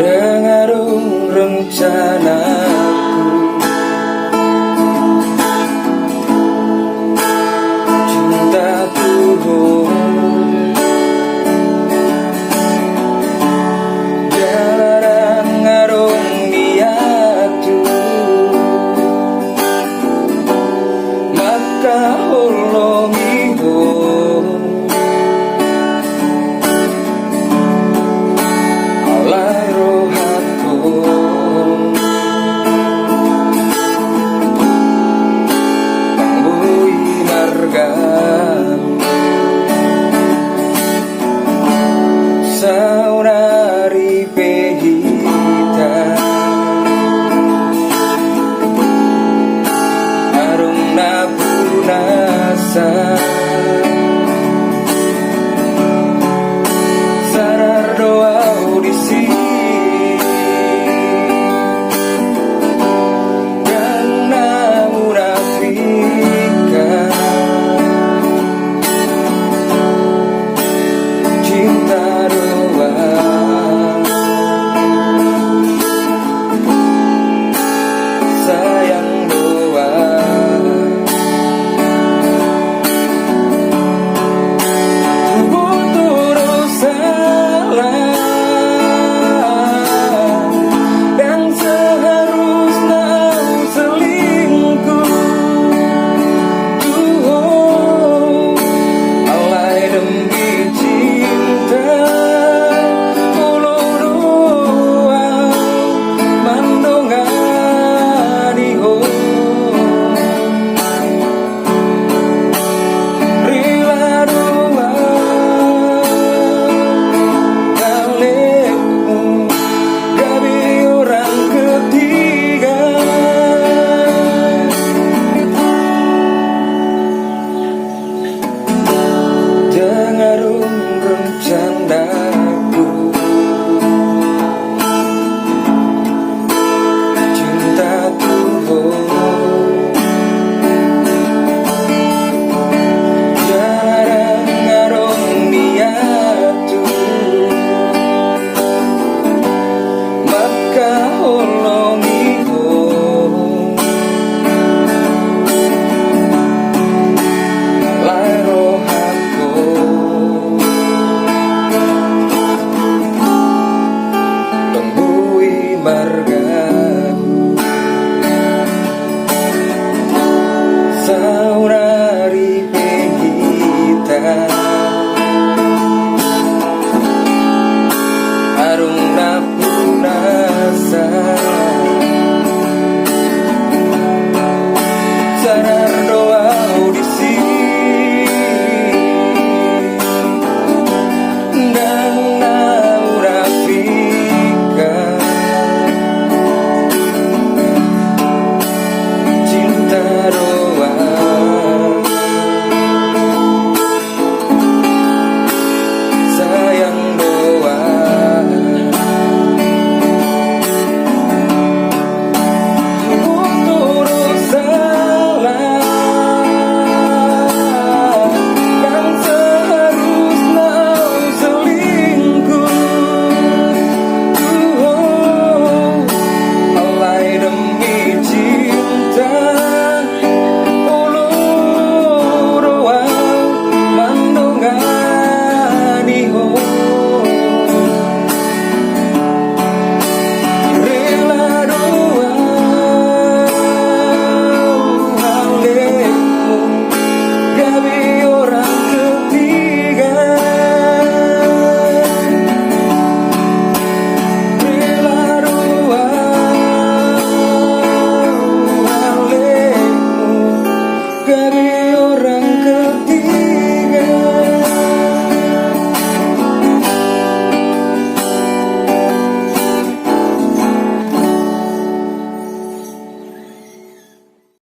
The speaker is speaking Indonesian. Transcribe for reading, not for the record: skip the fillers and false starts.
dengarung rencanaku, cintaku jalaran ngarung niatu, maka holomiho alai rohatku, tangbui marga saunari pehita arung napunasa sarar doa audisi dan namunafika cinta doa sayang doa butuh salah dan seharusnya selingkuh alai demi cinta ulo doa mandongani rila doa kalemu gabi orang ketiga dengarung rencanaku, cintaku jarang ngarung niatu, maka holomiho alai rohatku, tangbui marga saunari pehita